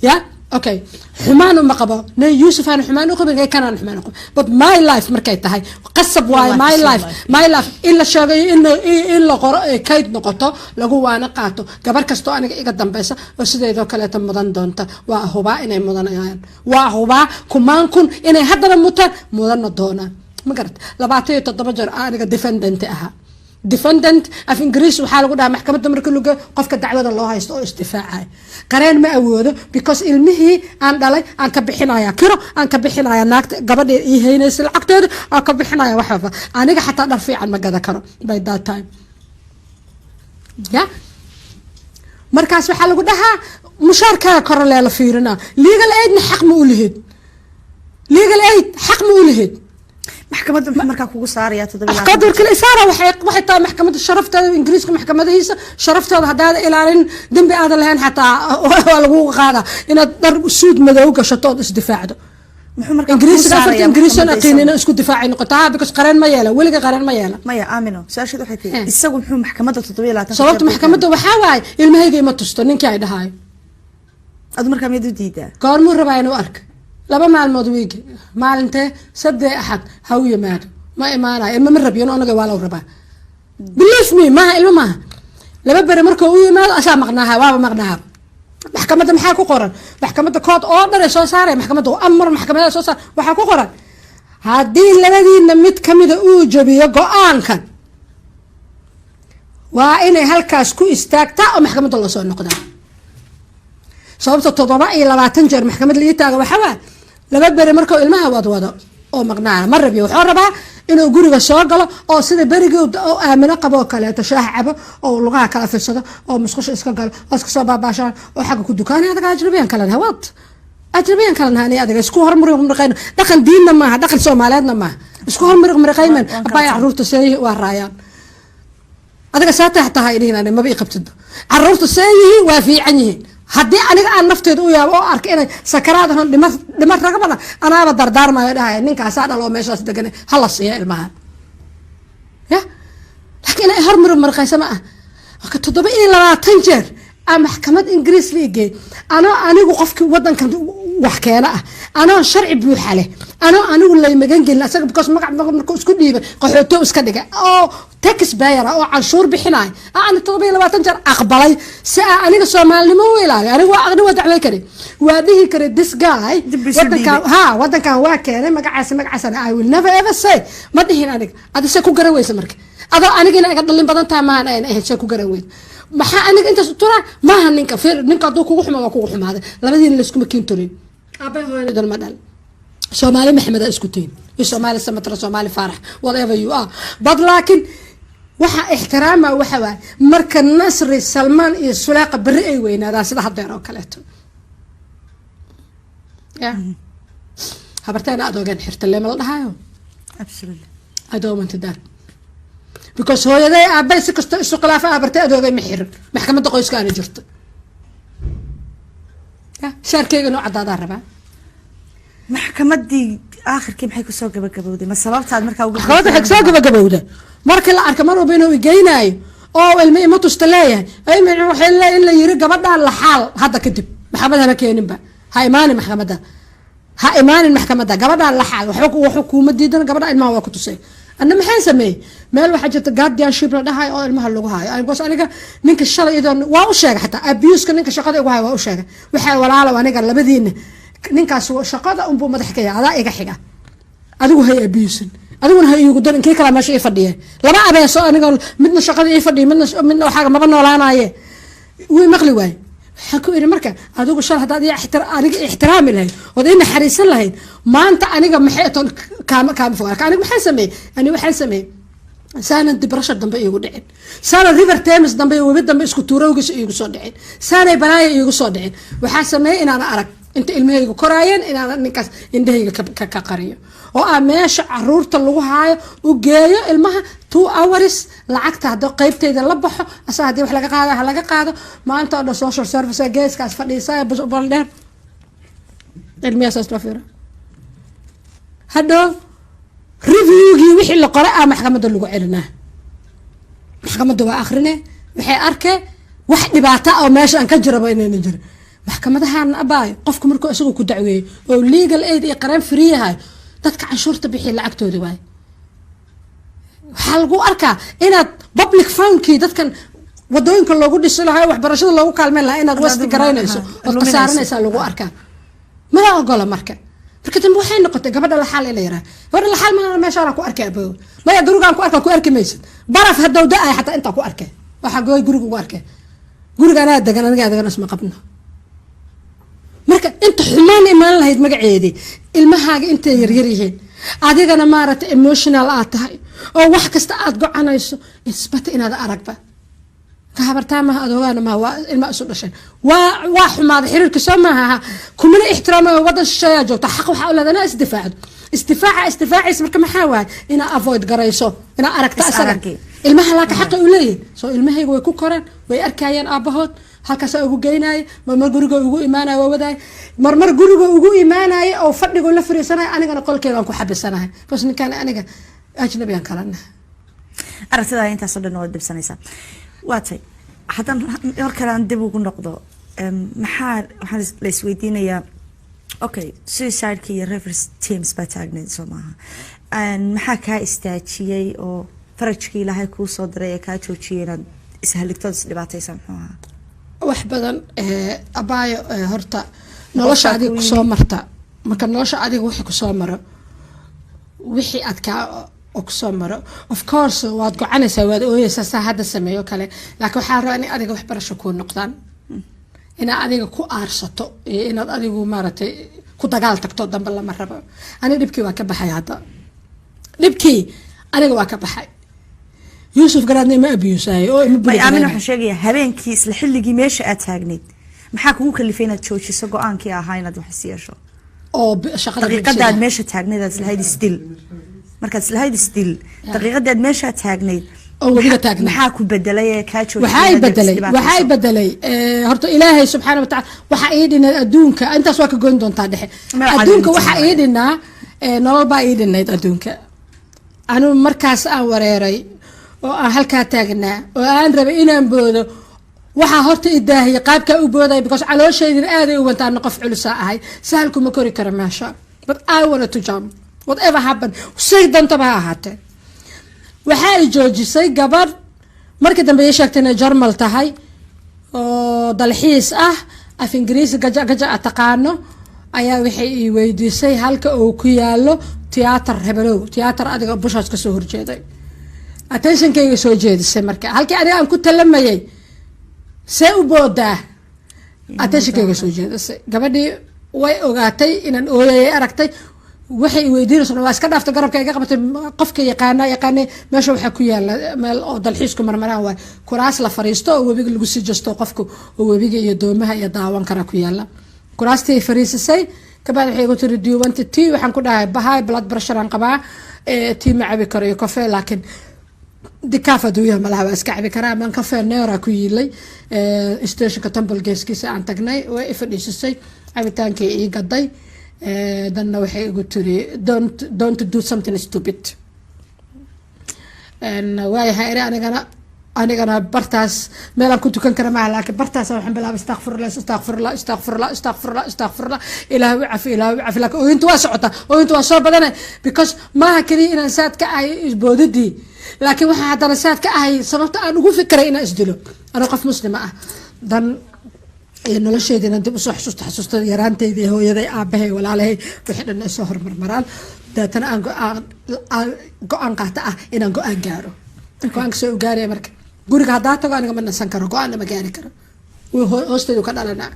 ya okay xumaan uma qabo ne Yusuf aan xumaan u qabin kan aan xumaan u qabo but my life markay tahay qasab waay my life illa sheegay in la qoro kayd noqoto lagu waana qaato gabar kasto aniga iga dambaysa oo sideedoo kale ta mudan doonta waa hubaa inay mudanayaan waa hubaa kumaan kun inay haddana mudan doonaan ma garad 27 jeer aniga defendant af Ingiriis waxa lagu dhahaa maxkamadda marka lagu qofka dacwada loo haysto oo isdifaacay qareen ma awoodo because ilmihii aan dhalay aan ka bixinaya kiro aan ka bixinaya naagta gabadha ii heynaysa lacagteeda aan ka bixinaya waxba aniga xataa dhar fiican ma gada karo by that time ya markaas waxa lagu dhahaa mushaarka kor la fiirina legal aid xaq ma u leeyahay maxkamadda markaa kugu saaraya qadarka isaara waxay taa maxkamadda sharafteeda Ingiriiska maxkamadihiisa sharafteeda hadaad ilaalin dambi aad lahayn xataa waa lagu qaada inaad dhar suud madow gashato oo isdifaacdo muxuu markaa Ingiriiska aqoonina isku difaacay noqotaa because qareen ma yeela waliga qareen ma yeela maya aamino su'aashu waxay tahay isagu muxuu maxkamadda 27 sababta maxkamadda waxa waay ilmahayga ima tusto ninkii ay dhahay adu markaa mid u diidaa goormuu rabaa inuu arko laba maalmood wiig maalintee saddex axad ha u yimaado ma imaanayo ilma ma rabiyo anaga waa la rabaa believe me ma ilma laba bari markuu u yimaado asaa maqnaaha maxkamadda maxaa ku qoran maxkamadda kood oo dhan soo saaray maxkamadda amar maxkamadda soo saar waxa ku qoran haddii labadiina mid kamida uu jabiyo go'aankan waa inay halkaas ku istaagtaa oo maxkamadda loo soo noqdaa sababta 27 jeer maxkamad la taaga waxa waa laba bari markuu ilmaha wado oo maqnaa ma rabiyo wuxuu rabaa inuu guriga soo galo oo sida bariga oo aamino qabo kale shaah cabo oo lugaha kala fiirsado oo musqusha iska galo oo iska soo baabaashaan oo xagga ku dukaanada ajnabiyan kala hawad ajnabiyan kala naani adiga isku hormariyo marqayna dhaqan diinna maaha dhaqan Soomaaliyeedna maaha isku hormariyo marqayman abay caruurta say waa raayaan adiga saata tahay inay ma bii qabtid caruurta say waa fiican yihiin haddii aniga aan nafteeda u yaabo oo ark inay sakaraadahan dhimar raga badan anaaba dardaarmayo dhahay ninkaas dhalo meeshaas degan hala siiyo ilmaha ya laakiin ay hormar marqaysa ma ah ka 27 jeer maxkamad Ingiriis liigay anigu qofkii wadankan wax keena ana sharci buuxa leh anigu lay magan gelin asaga because magac markuu isku dhiibay qaxooto iska dhiga oo tax payer oo canshuur bixinay aan 27 jeer aqbalay si aniga Soomaalnimo u ilaaliyo anigu dacway kare waa dhihi kare this guy wadankan waa keenay magacaas I will never ever say ma dhihin aniga adise ku garaweysa marka aniga inaga dhalin badan tahay ma aan ahayn ku garaweysa maxaa aniga inta tura maaha ninka duu kugu xumaa kugu xumaaday labadiina la isku makiin turin abay hooyadan ma dhal Soomaali Maxamed isku tiin Soomaali Samatra Soomaali Farax whatever you are but laakiin waxa ixtiraama waxa waa marka Nasri Salman iyo Sulaaqa bari ay weynaadaan sida hadeer oo kale yeah habarteena adoogan xirta leema la dhahayo absolutely I don't want that because hooyaday aabay si kasto isu khilaafa habartay adoogay ma xirin maxkamadda qoyska aan jirto sharkeyga noo cadaada rabaa maxkamadii aakhirkii maxay ku soo gabagabowday ma sababtaad markaa ugu maxkamadda waxay soo gabagabowda markii la arka mar walba inuu igeynayo oo ilmo ima tusta leeyahay ay waxay leeyahay in la yiri gabadhaan la xaal hadda kadib maxkamadda ma keeninba ha imaanin maxkamadda gabadhaan la xaal waxba xukuuma diidan gabadha ilmaha waa ku tusay anna maxay sameeyay meel waxa jirta guardianship la dhahay oo ilmaha lagu haayo aniga ninka shalay idoon waa u sheegay xataa abuse ka ninka shaqada ugu haayo waa u sheegay waxa walaalo aniga labadiina ninkaas shaqada unbuu madax ka yahay adaa iga xiga adigu hay abuse adiguna hay igu dar inkii kala meesha ii fadhiye laba abeeso aniga midna shaqada ii fadhiyo midna waxa maba noolaanaye wuu maqli waay waxaan ku iri marka adigu shal hadaad aniga ixtiraami lahayd ood ii naxariisan lahayd maanta aniga maxay toon kaama fogaa aniga waxaan sameeyay saanan depression dambe iigu dhicin saanan river thames dambe iyo webi dambe isku tuurowgiis iigu soo dhicin saanay balaaya iigu soo dhicin waxaa sameeyay inaan arag inta ilmahayga koraayeen inaan ninkaas indhahayga ka qariyo oo ah meesha caruurta lagu haayo u geeyo ilmaha 2 hours lacagta hadda qaybteeda la baxo asaa hadii wax laga qaado maanta oo social service geeskaas fadhiisay baldheer ilmiyaas astafira hadda reviewgii wixii la qoray maxkamadda lagu celinaa maxkamadda waa akhrine waxay arkay wax dhibaato ah oo meesha aan ka jiraba inayna jirin maxkamadahan abaayo qofku markuu isagu ku dacweeyo oo legal aid iyo qareen free yahay dadka canshuurta bixi lacagtooda waay waxaa lagu arkaa inaad public fundkii dadkan wadooyinka loogu dhisi lahaa waxbarashada loogu kaalmeyn lahaa inaad wasti garaynayso oo khasaaranaysaa lagu arkaa mala ogola marka dambe waxay noqotay gabadha la xaal ila yaraa gabadha la xaal ma meeshaan ku arkay aboo maya gurigaan ku arki maysid baraf hadow da-ay xataa intaa ku arkay waxaa gooy guriga ugu arkay guriga anaa degan aniga degan isma qabno marka inta xumaan imaan lahayd magaceedii ilmahaaga intay yaryar yihiin adigana maaragtay emotional aad tahay oo wax kasta aad gocanayso isbata inaad aragba ka habartaa maaha adoogaana maaha waa ilma isu dhasheen waa xumaada xiriirka soo maaha kumana ixtiraamayo wadan shisheeyaa joogta xaq waxaa u leedahay inaad isdifaacays marka maxaa waaye inaa avoid garayso inaa aragta asaga ilmaha laaka xaqi u leeyihin soo ilmahayga way ku koreen way arkayeen aabahood halkaas ugu geynay marmar guriga ugu iimaanay wadaay marmar guriga ugu iimaanay oo fadhigo la fariisanay anigana qolkeeda aan ku xabisanahay bas ninkan aniga ajnabi aan kalana aragtida inta soo dhan oo dibsanaysa waatay hadan marka aan dib ugu noqdo maxaa waxaan la isweydiinayaa okay suicide iyo reverse teams ba taagneed Soomaaliya maxaa ka istaajiyay oo farajkii Ilaahay ku soo diray ka joojiyay inaad ishaligtood dhibaataysan maxaa wax badan abaayo horta nolosha adiga ku soo marta marka nolosha adiga wixii ku soo maro wixii aad ka ku soo maro of course waad gocanaysaa waad ooyaysaa saa hadda sameeyo kale laakiin waxaa rabaa in adiga wax barasho ku noqdaan inaad adiga ku aarsato iyo inaad adigu maaragtay ku dagaal tagto dambe lama rabo aniga dhibkii waa ka baxay hadda dhibkii aniga waa ka baxay يوسف قرادني ما أبيوساي أو ما أمين وحشاقية هبين كيس لحلقي ماشي أتاقنيد محاك مو كلفينا تشوشي ساقو آنكي هاينا دو حسياشو أو شغلة دقيقة داد ماشي أتاقنيد هيدي ستيل مركز هيدي ستيل دقيقة داد ماشي أتاقنيد أو بيدا تاقنيد محاكو بدلي كاتشوشي وحاي بدلي هرتو إلهي سبحانه وتعالى وحايدنا أدونك أنت سواك قوندون تادحي أدونك وحايدنا نوبا إيدنا أدونك أنا مركز وريري oo halka taagnaa oo aan rabay inaan boodo waxa horta idaahiy qaabka u booday because caloosheedin aad ay u wantaan qof culus ahay sahalku ma kori karo maasha but I want to jump whatever happened say danta baa ahaatee waxa ay joojisay gabar markii dambe ay sheegtay inay Jarmal tahay oo dalxiis ah af Ingiriisi gaja taqaano ayaa waxay ii weydiisay halka uu ku yaalo tiyaatar Hebelow tiyaatar adiga bushaas ka soo horjeeday attention kayga soo jeedisay marka halkii aniga aan ku talamayay see u boodaa attention kayga soo jeedisay gabadhii way ogaatay inaan ooyay aragtay waxay weydiinaysaa waa iska dhaaftay garabkayga qabatay qofka yaqaanay meesha waxa ku yaala meel oo dalxiisku marmaraan waa kuraas la fariisto oo webiga lagu sii jasto qofku oo webiga iyo doomaha iyo daawan kara ku yaala kuraastii fariisay kabacdi waxay igu tiri do you want tea waxaan ku dhahay high blood pressure aan qabaa tea ma cabi karo iyo coffee laakiin dikaaf hadduu yahay malaha waa iska cabi karaa amaan coffee neera ku yiilay stationka temple geeskiisa aan tagnay way i fadhiisisay cabitaankii ii gaday danna waxay igu tiri don't do something stupid waayahay eri anigana bartaas meelaan ku tukan kara maaha laakiin bartaas waxaan bilaabay astaqfirullah ilaahu cafi laakiin ooyinta waa socota ooyinta waa soo badana because maaha keliya inaan saad ka ahay isboodadii laakiin waxaa haddana saad ka ahay sababta aan ugu fikiray inaan isdilo anoo qof muslima ah dan nolosheedina dib usoo xasuusta yaraanteydii hooyaday aabahay walaalahay wixii dhan soo hormarmaraan daatana aan go-aan qaata ah inaan go-aan gaaro go-aanka soo gaaraya marka guriga haddaa tago aniga ma nasan karo go-aanna ma gaari karo hoosteedu ka dhalanaa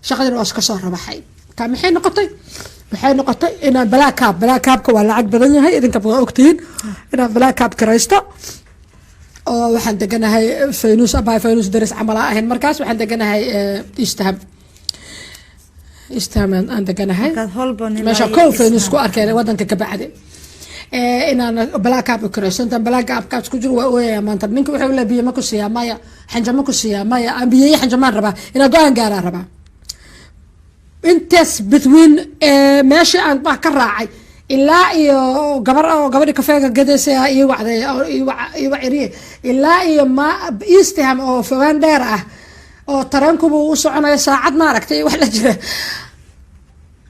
shaqadina waa iska soo rabaxay kaa maxay noqotay waxay noqotay inaan blackcabka waa lacag badan yahay idinka waa ogtihiin inaan blackcab kiraysto oo waxaan deganahay faynus daris camala ahayn markaas waxaan deganahay Eastham aan deganahay meesha kow faynus ku arkeen wadanka ka bacdi inaan blackcab kiraysto intaan blackcabkaas ku jiro waa ooyaya maanta ninka wuxuu leeyahay biyo ma ku siiyaa maya xanja ma ku siiyaa maya aan biyo xanjamaan rabaa inaan go-aan gaaraan rabaa intaas between meeshii aan baa ka raacay ilaa iyo gabadhi kafeega gadaysa iyo wacday iyo waciriye ilaa iyo Eastham oo fogaan dheer ah oo tareenkuba u soconayo saacad ma aragtay wax la jira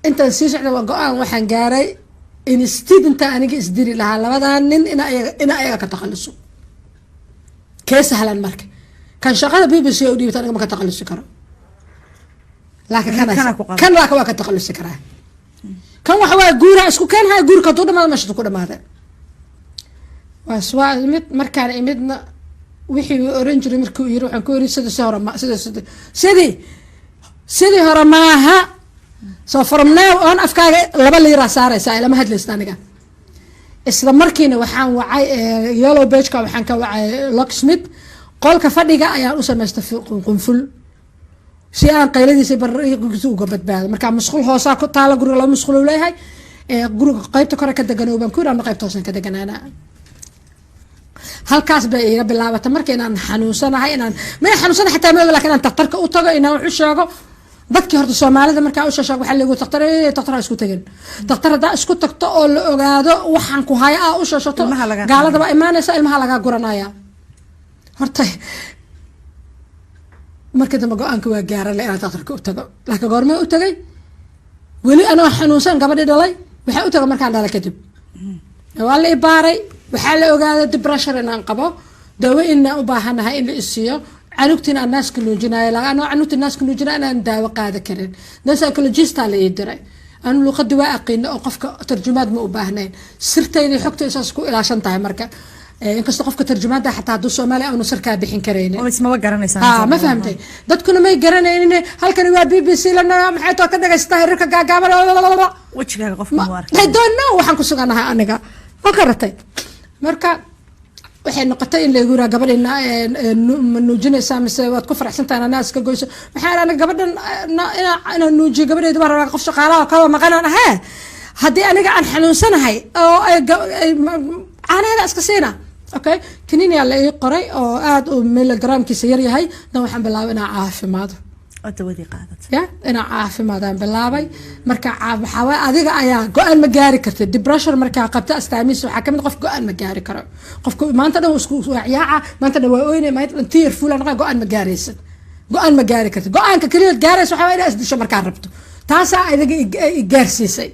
intaan sii socday waa go-aan waxaan gaaray instead inta aniga isdiri lahaa labadan nin ina ayaga ka takhaluso kee sahlan marka kan shaqada BBC u dhiibta aniga ma ka takhalusi karo laakiin kan waa ka takhalusi karaa kan waxa waa guura isku keenhay guurka tuu dhamaada meesha ku dhamaada waa imid markaan imidna wixii oran jiray markuu yiri waxaan ku yiri sidii hore maaha so from now on afkaaga laba liira saaraysa ilama hadlaysta aniga isla markiina waxaan wacay yellow page-ka waxaan ka wacay locksmith qolka fadhiga ayaan u samaystay qunful si aan qayladiisa barrigiisa uga badbaado markaa masquul hoosaa ku taala guriga laba masquul uu leeyahay guriga qaybta kore ka degan baan ku yiraahdo qaybta hoosan ka deganaana halkaas bay iga bilaabatay markii inaan xanuunsanahay ma xanuunsanahay xataa ma laakiin aan takhtarka u tago inaan wax u sheego dadkii horta Soomaalida markaa u sheego waxa lagu takhtar isku tagan takhtarada isku tagto oo la ogaado waxaan ku haya u sheeshato gaalada ba imaanaysa ilmaha laga guranaya horta marka dambe go-aanka waa gaaray inaan takhtarka u tago laakiin goorma u tagay weli anoo xanuunsan gabadhii dhalay waxay u tago markaan dhalay kadib waa la ibaaray waxaa la ogaaday depression inaan qabo dawo inaan u baahanahay in la isiiyo canugtina aan naaska nuujinayo laga canugta naaska nuujinayo inaan daawo qaada karin psychologist-a la ii diray anu luqadii waa aqiina oo qofka tarjumaad ma u baahnayn sirtayda xogta isaas ku ilaashan tahay marka inkastoo qofka tarjumaada xataa hadduu Soomaali aanu sirkaa bixin karaynin ma garanaysaa ma fahamtay dadkuna may garanaynin halkani waa BBC lana maxay too ka dhagaystaa hirka gaagaaban wajigaaga qofka ma arkay I don't know waxaan ku suganahay aniga oo qaratay marka waxay noqotay in la yiraahdo gabadhina nuujinaysa mise waad ku faraxsantahay inaad iska goyso maxaa anaga gabadhan inaan nuujiyo gabadheedu waa rabaa qof shaqaalaha ka maqanaan ahaa haddii aniga aan xanuunsanahay oo caanaheeda iska siina okay kaniini la ii qoray oo aad u milligramkiisa yar yahay dan waxaan bilaabay inaan caafimaado wadawadi qaadat inaan caafimaadaan bilaabay marka waxaa adiga ayaa go-aan ma gaari kartid depression markaa qabta astaamiis waxaa kamid qof go-aan ma gaari karo qofku maanta dhan isku yaaca maanta dhan waa oynay maanta dhan tiir fuulan go-aan ma gaaraysid go-aan ma gaari kartid go-aanka kaliya gaaraysa waxaa inaad isdisho markaa rabto taasaa adiga gaarsiisay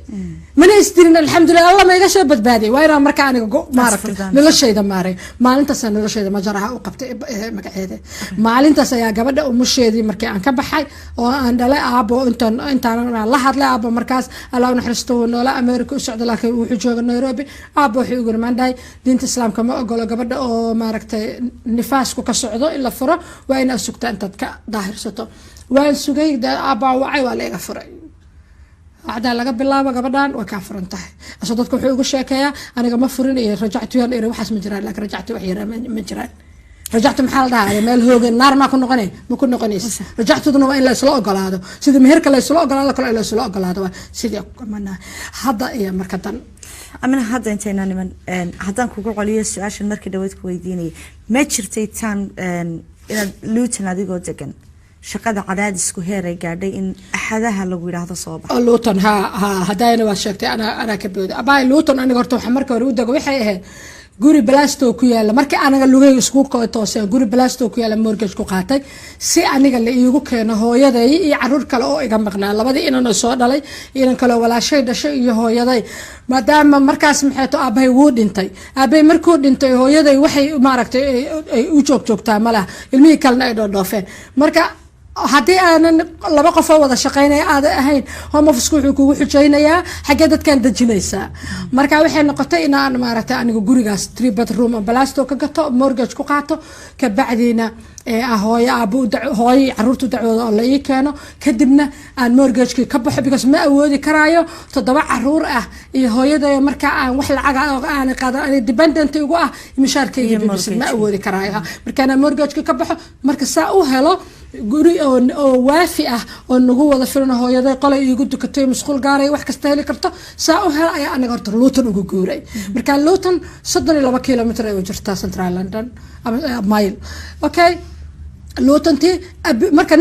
mana isdirin alxamdulilah allah ma iga soo badbaadiyay waa inaan markaa aniga maaragtay noloshayda maaray maalintaas noloshayda majaraha u qabtay magaceeda maalintaas ayaa gabadha umusheedii markii aan ka baxay oo aan dhalay aabo intaan la hadlay aabo markaas allah naxariisto noola America u socdo laakiin wuxuu jooga Nairobi aabo wuxuu ugu maanday diinta islaamka ma ogolo gabadha oo maaragtay nifaasku ka socdo in la furo waa in asugta intaad ka daahirsato waan sugay aabo wacay waa la iga furay waxda laga bilaabo gabadhan way ka furan tahay asoo dadku wuxuu ugu sheekeeyaa aniga ma furin iyo rajactu yaan waxaas ma jiraan laakiin rajactu wax yar ma jiraan رجعت محل ده مال هوج النار ما كنا قنين ما كنا قنيس رجعت دنا إلا سلا أقل هذا سيد مهرك لا سلا أقل هذا كلا إلا سلا أقل هذا سيد كمان هذا إيه مركتان أمين هذا أنتينا نمن هذا كوكو عليه السؤال المركز دوت كويديني ما شرتي تان إن لوتنا دي قد جن شقد عدد سكوهرة قاعدة إن أحدها لو يراه صوبه لوتن ها هداينا واشكتي أنا كبير أباي لوتن أنا قرطو حمرك ورود قوي حيه guri balaasto ku yaala markii anaga lugay isku toosay guri balaasto ku yaala mortgage ku qaatay si aniga la iigu keeno hooyaday iyo caruur kale oo iga maqnaa labadii inaan soo dhalay inaan kale walaashay dhashay iyo hooyaday maadaama markaas maxay to aabay wuu dhintay aabay markuu dhintay hooyaday waxay maaragtay ay u joogtaa malaha ilmihii kalena ay dhoofeen marka haddii aanan laba qof oo wada shaqeynaya aad ahayn home office wuxuu kugu xujeynayaa xagee dadkan dajinaysaa marka waxay noqotay in aan maaragtay aniga gurigaas 3 bedroom balaasto ka gato mortgage ku qaato ka bacdiina hooyo abu hooyo caruurtu dacwada oo la ii keeno kadibna aan mortgage ka baxo because ma awoodi karaayo 7 caruur ah iyo hooyada marka aan wax lacag aan qaadan dependent ugu ah mishaarkayga ma awoodi karaayo marka aan mortgage ka baxo marka saa u helo guri oo waafi ah oo nagu wada filan hooyaday qolay igu dukatay masquul gaaray wax kasta heli karto saa u hel ayaa aniga horta Luton ugu guuray marka Luton 32 kilometer ay u jirtaa Central London mile okay Luton ti marka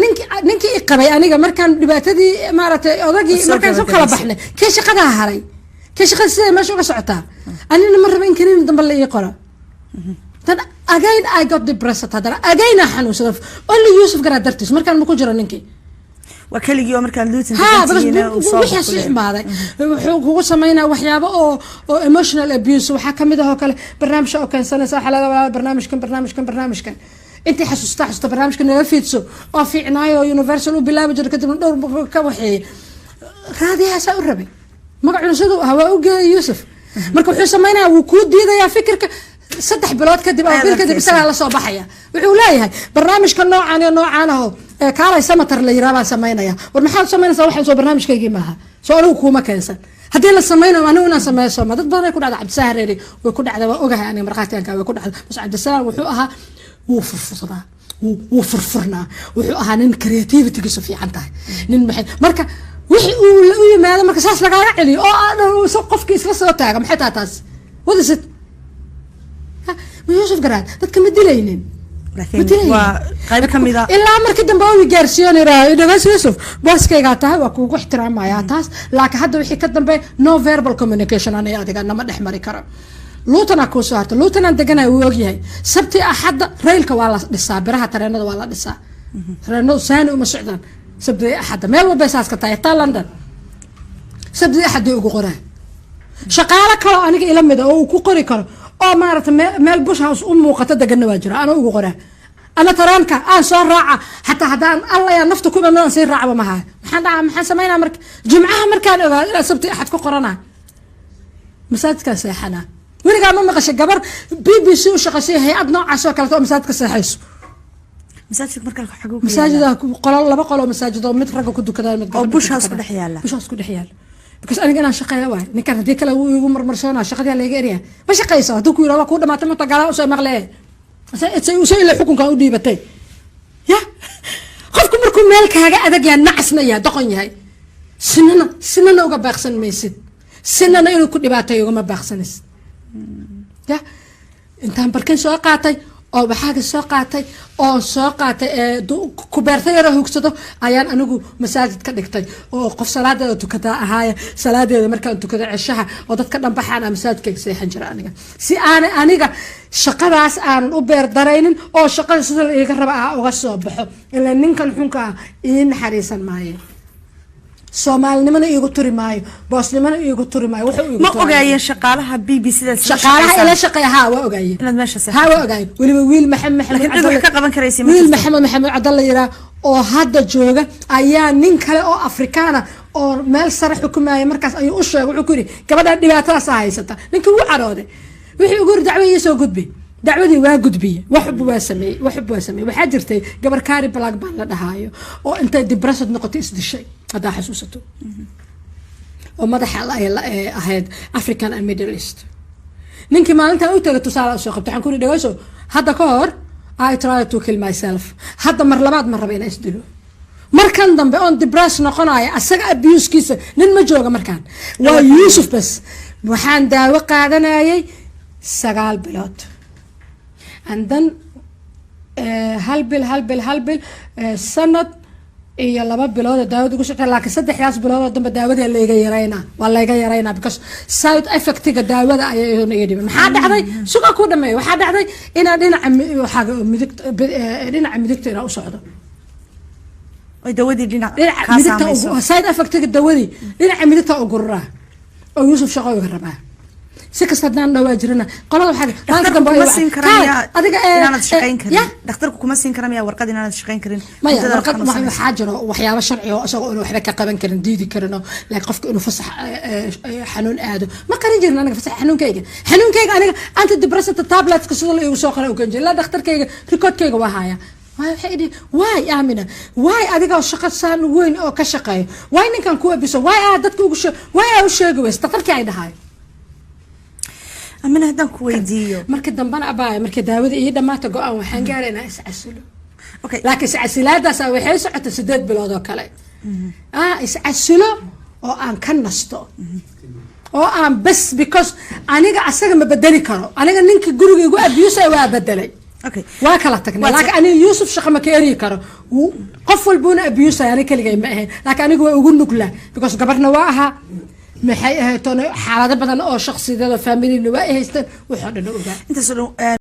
ninki qabay aniga markaan dhibaatadii maaragtay odagii markaan soo kala baxnay kee shaqada haray kee shaqada sidee meesha uga socotaa anina ma rabin kaniin dambe la ii qoro then again I got depressed هذا again أحنا وصف only يوسف قرأ درتيس مركان مكون جرا نكى وكل يوم مركان لوتن ها بس وحش ماذا هو سمينا وحيابه أو emotional abuse وحكم ده هو كله برنامج أو كان سنة ساحلة برنامج كان أنت حسست برنامج كان يفيدسو أو في عناية يونيفرسال وبلا بجر كده من دور كوحي هذه هسا الربي ما قاعد نسدو هوا يوسف مركو حس سمينا وكود دي ده يا فكرك صدح بلاد كدب أو بيل كدب سنة على صباحية وعلايها برنامج كان نوعان هو كاري سمتر اللي يرابع سمينا يا والمحل سمينا صباح سو برنامج كي معها سؤاله كوما كنسن هدي اللي سمينا وأنا سمينا سما ضد يكون على عبد سهر ويكون على وجهه يعني مرقاتي كان ويكون على بس عبد السلام وحوقها وفرفرنا وفرفرنا وحوقها نن كرياتيفيتي كسفي عنتها نن محل مركا وحي ما مركا ساس لقى علي أنا سقف كيس لسه تاعم محتاج تاس وده ست ويوسف قراد dadka ma dilaynin laakiin waa qayb kamid ah ilaa markii dambe uu gaarsiiyay inaga Yusuf booskayga tahay waa kugu ixtiraamaya taas laakiin hadda wixii ka dambe no verbal communication aan adiga nama dhaxmari karo Luton ku soo harto Luton aan deganay uu og yahay sabti axad railka waa la dhisaa biraha tareenada waa la dhisaa tareenadu saani uma socdaan sabti axad meel walba saas ka tahay London sabti axad ugu qoray shaqaale kale aniga ila mid oo ku qori karo oo maarata meel bush house muuqata degana waa jira ana ugu qoraa ana taraanka aan soo raaca hatta hadaan alla ya nafta ku banaan sii raacba ma aha maxaan sameynaa marka jumcaha markaan ogaado ila sabti axad ku qorana masaajidka seexana weligaa ma maqashay gabar BBC u shaqashay hay'ad noocaas oo kale oo masaajidka seexayso masaajidka markaa xagu masaajida qolal laba qolo masaajid oo mid rag ku dukadaan mid oo bush house ku dhex yaala because أنا قلنا شقيا واي نكرت ديك لو يقوم مرسونا شقيا اللي يجريها ما شقيا صار دوك يلا وكودا ما تمت قالوا سوي مغلاه سوي له حكم كانوا ديبتي يا خفكم مركم مالك هذا أدق يا نعسنا يا دقني هاي سننا وقا بخسن ميسد سننا إنه كل دباتي وقا ما بخسنس يا أنت هم بركن سواء قاطي أو بحاجة ساقاتي أو ساقاتي كبرتي رهوكسده أيان أنو مساجد كدكتي أو قف صلاة تكذا هاي صلاة مركان تكذا عشها أو تتكلم بحنا مساجد كيسي حنجر أنيقا سي أنيقا شقة راس أن أبير دارين أو شقة سدر يقرب أغسو بحو إلا ننكن حنكا إن حريصا معي سومال نمنا يقول تري ماي بس نمنا يقول تري ماي ما أوجاي شقالها BBC شقالها إلا شقيها ها وأوجاي أنا ماشي صح ها وأوجاي ويل محمد ويل محمد عبد الله يرى أو هذا جوجا أيام نين كلا أو أفريقيا أو مال صرح حكومة مركز أي أشياء وعكوري كمان دبعتها صايسته نك هو عراضي ويقول دعوة يسوع قدبي دعوتي waa gudbiye waxbu wasamey waxa jirtay gabar kaari black baan la dhahayo oo intay depressed noqotay isdishay hada xasuusato oo madaxa ay ahayd African and Middle East ninkii maalinta uu tagay tusaale soo qabtay waxaan ku dhigayso hadda ka hor I try to kill myself hadda mar labaad ma rabo inaan isdilo markan dambe on depressed noqonaya asaga abuse-kiisa nin ma jooga markaan waa Yusuf bas waxaan daawo qaadanayay 9 bilood and then hal bil sanad iyo 2 bilood daawada ugu socota laakiin 3 bilood dambe daawada la iga yareeyna because side effect-ga daawada ayay iga dhibeen maxaa dhacday suuqa ku dhameey waxaa dhacday inaan dhinaca midigta u socdo ay dawadii dhinaca side effect-ga dawadii dhinaca midigta u gurra oo Yusuf shaqo uga rabaa si kasta hadaan dhawaa jirana qolada waxa dambe ay siin karaan adiga inaad shaqeyn karin dhakhtarku kuma siin karaan warqad inaad shaqeyn karin warqad waxa jiro waxyaabo sharci oo asagoo inuu waxba ka qaban karin diidi karino laakiin qofka inuu fasax xanuun aado ma qarin jirna aniga fasax xanuunkayga aniga anti depressant tablets ka soo igu soo qoray oo kan jira dhakhtarkayga recordkayga waa haya why Amina why adiga shaqo saan weyn oo ka shaqeeyo why ninkan ku abiso why dadku ugu why u sheegay dhakhtarkay ay dhahay Amina hadan ku weydiiyo markii dambana abaay markii daawada ii dhamaata go'aan waxaan gaareynaa iscasilo okay laakiin iscasilaadaas waxay socotay 8 bilood oo kale iscasilo oo aan ka nasto oo aan bas because aniga asaga ma bedeli karo aniga ninka guriga igu abuse waa bedelay okay waa kala tagnay laakiin ani Yusuf shaqo ma ka eri karo qof walbuna abuse ani kaligay ma ahayn laakiin aniga waa ugu nugla because gabarna waa aha maxay ahayd xaalado badan oo shakhsiyadeed oo family waa haystaan wuxuu dhan ogaa inta soo